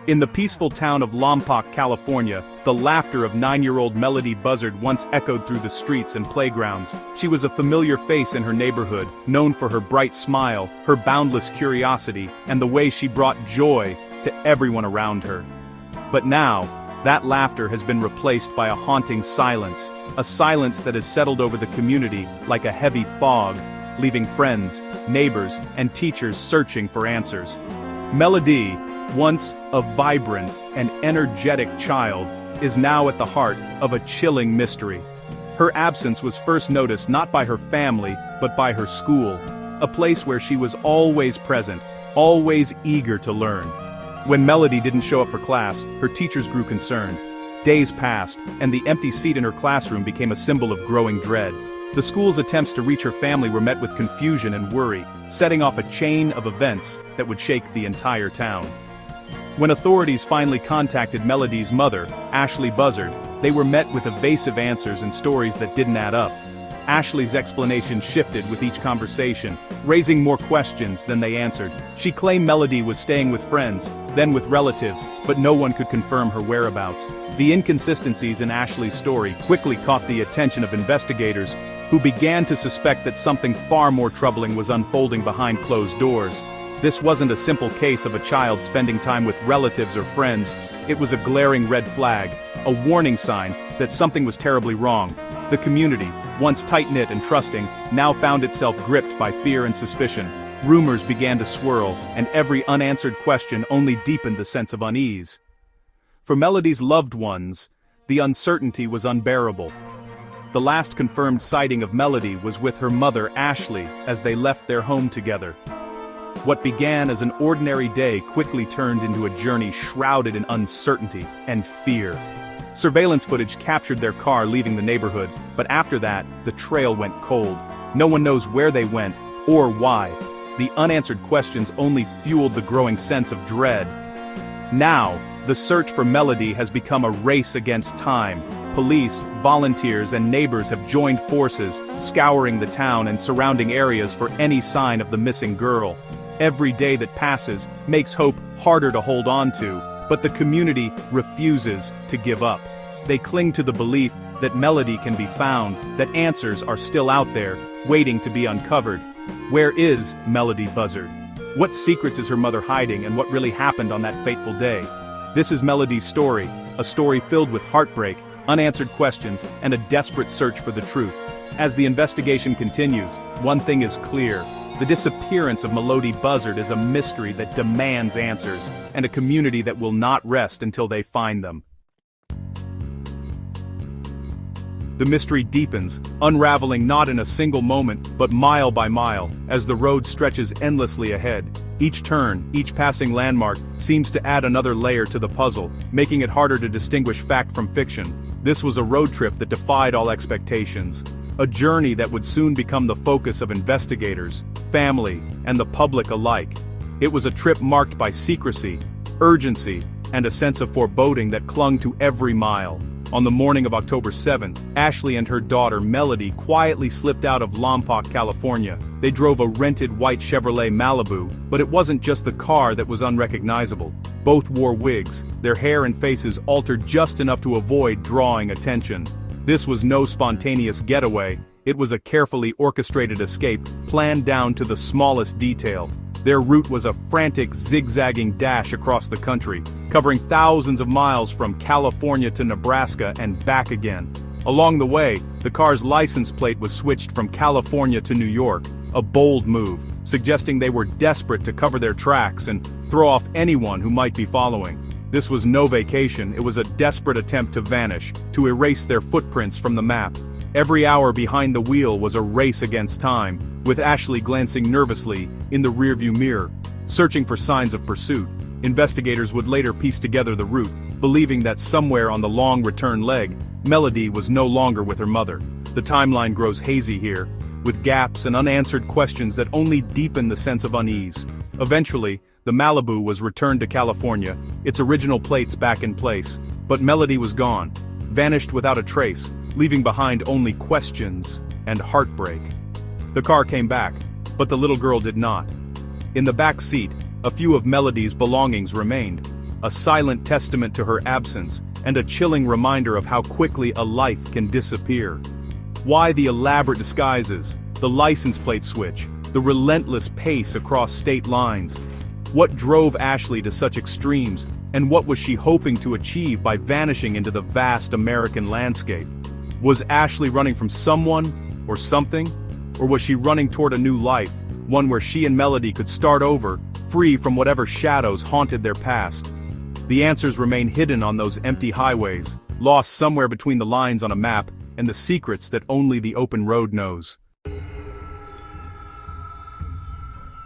In the peaceful town of Lompoc, California, the laughter of 9-year-old Melodee Buzzard once echoed through the streets and playgrounds. She was a familiar face in her neighborhood, known for her bright smile, her boundless curiosity, and the way she brought joy to everyone around her. But now, that laughter has been replaced by a haunting silence, a silence that has settled over the community like a heavy fog, leaving friends, neighbors, and teachers searching for answers. Melodee, once a vibrant and energetic child, is now at the heart of a chilling mystery. Her absence was first noticed not by her family, but by her school, a place where she was always present, always eager to learn. When Melodee didn't show up for class, her teachers grew concerned. Days passed, and the empty seat in her classroom became a symbol of growing dread. The school's attempts to reach her family were met with confusion and worry, setting off a chain of events that would shake the entire town. When authorities finally contacted Melodee's mother, Ashley Buzzard, they were met with evasive answers and stories that didn't add up. Ashley's explanation shifted with each conversation, raising more questions than they answered. She claimed Melodee was staying with friends, then with relatives, but no one could confirm her whereabouts. The inconsistencies in Ashley's story quickly caught the attention of investigators, who began to suspect that something far more troubling was unfolding behind closed doors. This wasn't a simple case of a child spending time with relatives or friends. It was a glaring red flag, a warning sign that something was terribly wrong. The community, once tight-knit and trusting, now found itself gripped by fear and suspicion. Rumors began to swirl, and every unanswered question only deepened the sense of unease. For Melodee's loved ones, the uncertainty was unbearable. The last confirmed sighting of Melodee was with her mother Ashley as they left their home together. What began as an ordinary day quickly turned into a journey shrouded in uncertainty and fear. Surveillance footage captured their car leaving the neighborhood, but after that, the trail went cold. No one knows where they went, or why. The unanswered questions only fueled the growing sense of dread. Now, the search for Melodee has become a race against time. Police, volunteers, and neighbors have joined forces, scouring the town and surrounding areas for any sign of the missing girl. Every day that passes makes hope harder to hold on to, but the community refuses to give up. They cling to the belief that Melodee can be found, that answers are still out there, waiting to be uncovered. Where is Melodee Buzzard? What secrets is her mother hiding, and what really happened on that fateful day? This is Melodee's story, a story filled with heartbreak, unanswered questions, and a desperate search for the truth. As the investigation continues, one thing is clear. The disappearance of Melodee Buzzard is a mystery that demands answers, and a community that will not rest until they find them. The mystery deepens, unraveling not in a single moment, but mile by mile, as the road stretches endlessly ahead. Each turn, each passing landmark, seems to add another layer to the puzzle, making it harder to distinguish fact from fiction. This was a road trip that defied all expectations. A journey that would soon become the focus of investigators, family, and the public alike. It was a trip marked by secrecy, urgency, and a sense of foreboding that clung to every mile. On the morning of October 7th, Ashley and her daughter Melodee quietly slipped out of Lompoc, California. They drove a rented white Chevrolet Malibu, but it wasn't just the car that was unrecognizable. Both wore wigs, their hair and faces altered just enough to avoid drawing attention. This was no spontaneous getaway, it was a carefully orchestrated escape, planned down to the smallest detail. Their route was a frantic zigzagging dash across the country, covering thousands of miles from California to Nebraska and back again. Along the way, the car's license plate was switched from California to New York, a bold move, suggesting they were desperate to cover their tracks and throw off anyone who might be following. This was no vacation, it was a desperate attempt to vanish, to erase their footprints from the map. Every hour behind the wheel was a race against time, with Ashley glancing nervously in the rearview mirror, searching for signs of pursuit. Investigators would later piece together the route, believing that somewhere on the long return leg, Melodee was no longer with her mother. The timeline grows hazy here, with gaps and unanswered questions that only deepen the sense of unease. Eventually, the Malibu was returned to California, its original plates back in place, but Melodee was gone, vanished without a trace, leaving behind only questions and heartbreak. The car came back, but the little girl did not. In the back seat, a few of Melodee's belongings remained. a silent testament to her absence, and a chilling reminder of how quickly a life can disappear. Why the elaborate disguises, the license plate switch, the relentless pace across state lines? What drove Ashley to such extremes, and what was she hoping to achieve by vanishing into the vast American landscape? Was Ashley running from someone, or something? Or was she running toward a new life, one where she and Melodee could start over, free from whatever shadows haunted their past? The answers remain hidden on those empty highways, lost somewhere between the lines on a map, and the secrets that only the open road knows.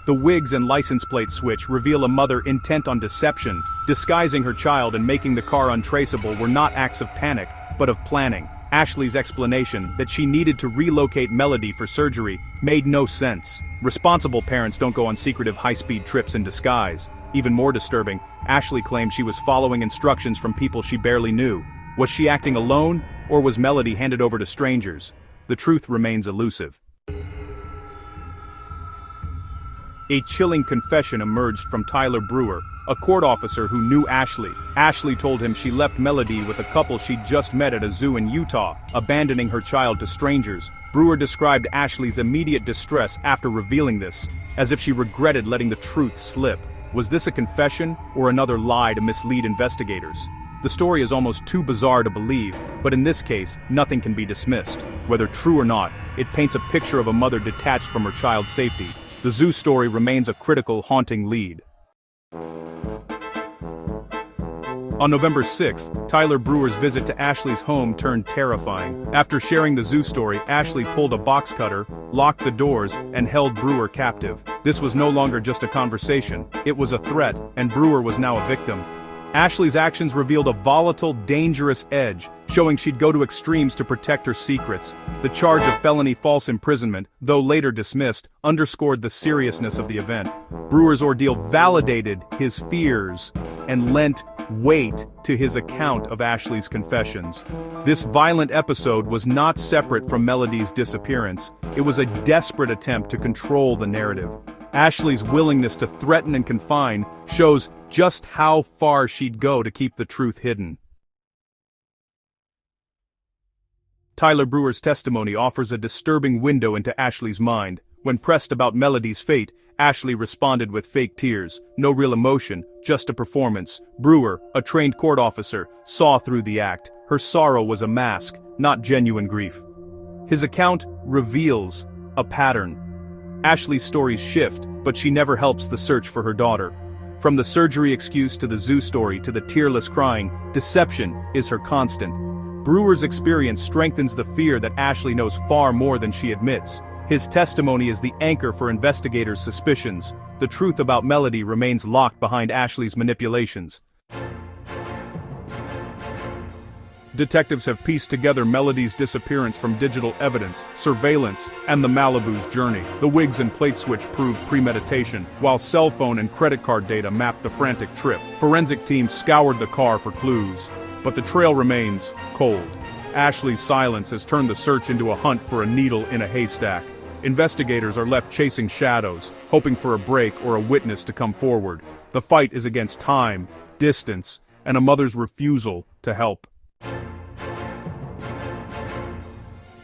The wigs and license plate switch reveal a mother intent on deception. Disguising her child and making the car untraceable were not acts of panic, but of planning. Ashley's explanation, that she needed to relocate Melodee for surgery, made no sense. Responsible parents don't go on secretive high-speed trips in disguise. Even more disturbing, Ashley claimed she was following instructions from people she barely knew. Was she acting alone, or was Melodee handed over to strangers? The truth remains elusive. A chilling confession emerged from Tyler Brewer, a court officer who knew Ashley. Ashley told him she left Melodee with a couple she'd just met at a zoo in Utah, abandoning her child to strangers. Brewer described Ashley's immediate distress after revealing this, as if she regretted letting the truth slip. Was this a confession, or another lie to mislead investigators? The story is almost too bizarre to believe, but in this case, nothing can be dismissed. Whether true or not, it paints a picture of a mother detached from her child's safety. The zoo story remains a critical, haunting lead. On November 6th, Tyler Brewer's visit to Ashley's home turned terrifying. After sharing the zoo story, Ashley pulled a box cutter, locked the doors, and held Brewer captive. This was no longer just a conversation, it was a threat, and Brewer was now a victim. Ashley's actions revealed a volatile, dangerous edge, showing she'd go to extremes to protect her secrets. The charge of felony false imprisonment, though later dismissed, underscored the seriousness of the event. Brewer's ordeal validated his fears and lent weight to his account of Ashley's confessions. This violent episode was not separate from Melodee's disappearance. It was a desperate attempt to control the narrative. Ashley's willingness to threaten and confine shows just how far she'd go to keep the truth hidden. Tyler Brewer's testimony offers a disturbing window into Ashley's mind. When pressed about Melodee's fate, Ashley responded with fake tears. No real emotion, just a performance. Brewer, a trained court officer, saw through the act. Her sorrow was a mask, not genuine grief. His account reveals a pattern. Ashley's stories shift, but she never helps the search for her daughter. From the surgery excuse to the zoo story to the tearless crying, deception is her constant. Brewer's experience strengthens the fear that Ashley knows far more than she admits. His testimony is the anchor for investigators' suspicions. The truth about Melodee remains locked behind Ashley's manipulations. Detectives have pieced together Melodee's disappearance from digital evidence, surveillance, and the Malibu's journey. The wigs and plate switch proved premeditation, while cell phone and credit card data mapped the frantic trip. Forensic teams scoured the car for clues, but the trail remains cold. Ashley's silence has turned the search into a hunt for a needle in a haystack. Investigators are left chasing shadows, hoping for a break or a witness to come forward. The fight is against time, distance, and a mother's refusal to help.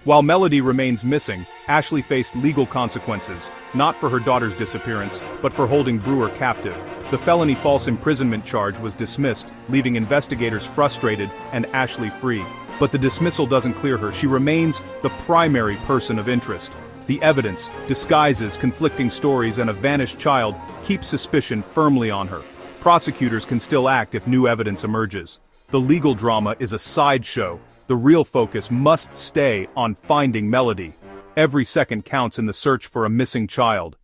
While Melodee remains missing, Ashley faced legal consequences, not for her daughter's disappearance, but for holding Brewer captive. The felony false imprisonment charge was dismissed, leaving investigators frustrated and Ashley free. But the dismissal doesn't clear her. She remains the primary person of interest. The evidence, disguises, conflicting stories, and a vanished child keep suspicion firmly on her. Prosecutors can still act if new evidence emerges. The legal drama is a sideshow. The real focus must stay on finding Melodee. Every second counts in the search for a missing child.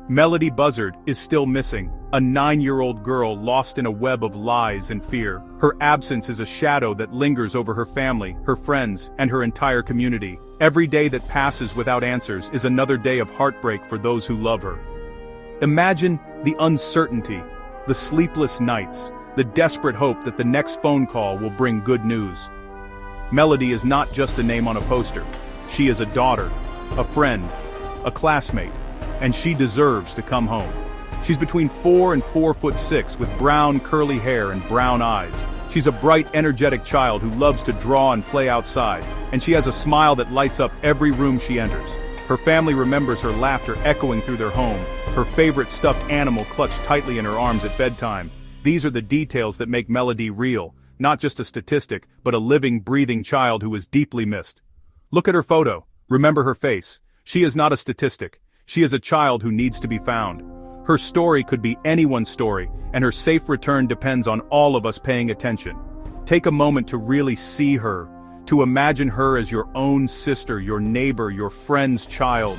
Melodee Buzzard is still missing, a 9-year-old girl lost in a web of lies and fear. Her absence is a shadow that lingers over her family, her friends, and her entire community. Every day that passes without answers is another day of heartbreak for those who love her. Imagine the uncertainty, the sleepless nights, the desperate hope that the next phone call will bring good news. Melodee is not just a name on a poster. She is a daughter, a friend, a classmate, and she deserves to come home. She's between 4 and 4'6" with brown curly hair and brown eyes. She's a bright, energetic child who loves to draw and play outside, and she has a smile that lights up every room she enters. Her family remembers her laughter echoing through their home, her favorite stuffed animal clutched tightly in her arms at bedtime. These are the details that make Melodee real, not just a statistic, but a living, breathing child who is deeply missed. Look at her photo. Remember her face. She is not a statistic. She is a child who needs to be found. Her story could be anyone's story, and her safe return depends on all of us paying attention. Take a moment to really see her, to imagine her as your own sister, your neighbor, your friend's child.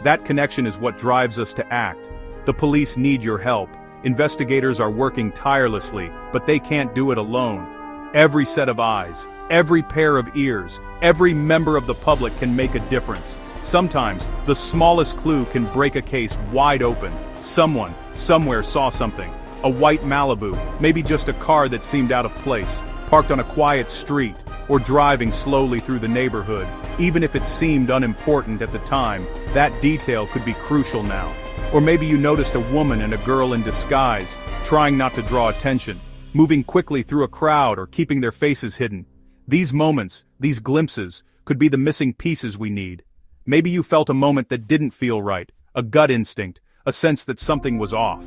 That connection is what drives us to act. The police need your help. Investigators are working tirelessly, but they can't do it alone. Every set of eyes, every pair of ears, every member of the public can make a difference. Sometimes, the smallest clue can break a case wide open. Someone, somewhere saw something. A white Malibu, maybe just a car that seemed out of place, parked on a quiet street, or driving slowly through the neighborhood. Even if it seemed unimportant at the time, that detail could be crucial now. Or maybe you noticed a woman and a girl in disguise, trying not to draw attention, moving quickly through a crowd or keeping their faces hidden. These moments, these glimpses, could be the missing pieces we need. Maybe you felt a moment that didn't feel right, a gut instinct, a sense that something was off.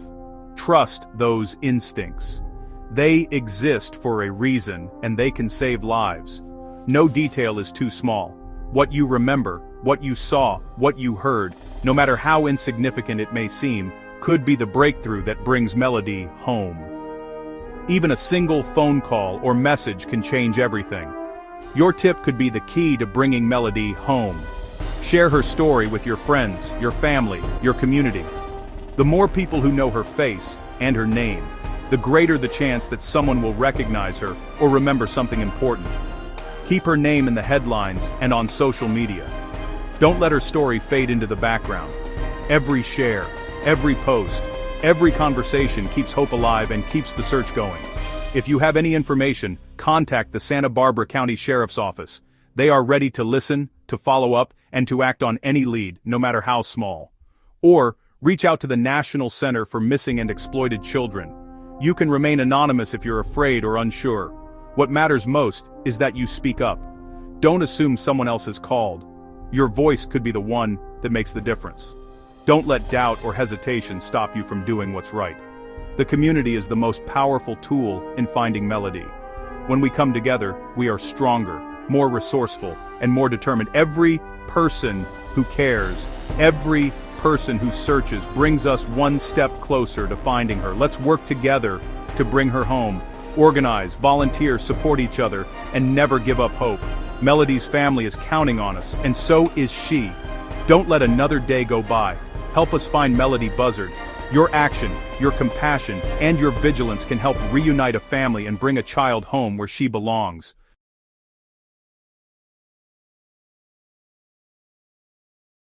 Trust those instincts. They exist for a reason, and they can save lives. No detail is too small. What you remember, what you saw, what you heard, no matter how insignificant it may seem, could be the breakthrough that brings Melodee home. Even a single phone call or message can change everything. Your tip could be the key to bringing Melodee home. Share her story with your friends, your family, your community. The more people who know her face and her name, the greater the chance that someone will recognize her or remember something important. Keep her name in the headlines and on social media. Don't let her story fade into the background. Every share, every post, every conversation keeps hope alive and keeps the search going. If you have any information, contact the Santa Barbara County Sheriff's Office. They are ready to listen, to follow up, and to act on any lead, no matter how small. Or, reach out to the National Center for Missing and Exploited Children. You can remain anonymous if you're afraid or unsure. What matters most is that you speak up. Don't assume someone else has called. Your voice could be the one that makes the difference. Don't let doubt or hesitation stop you from doing what's right. The community is the most powerful tool in finding Melodee. When we come together, we are stronger, more resourceful, and more determined. Every person who cares, every person who searches brings us one step closer to finding her. Let's work together to bring her home. Organize, volunteer, support each other, and never give up hope. Melodee's family is counting on us, and so is she. Don't let another day go by. Help us find Melodee Buzzard. Your action, your compassion, and your vigilance can help reunite a family and bring a child home where she belongs.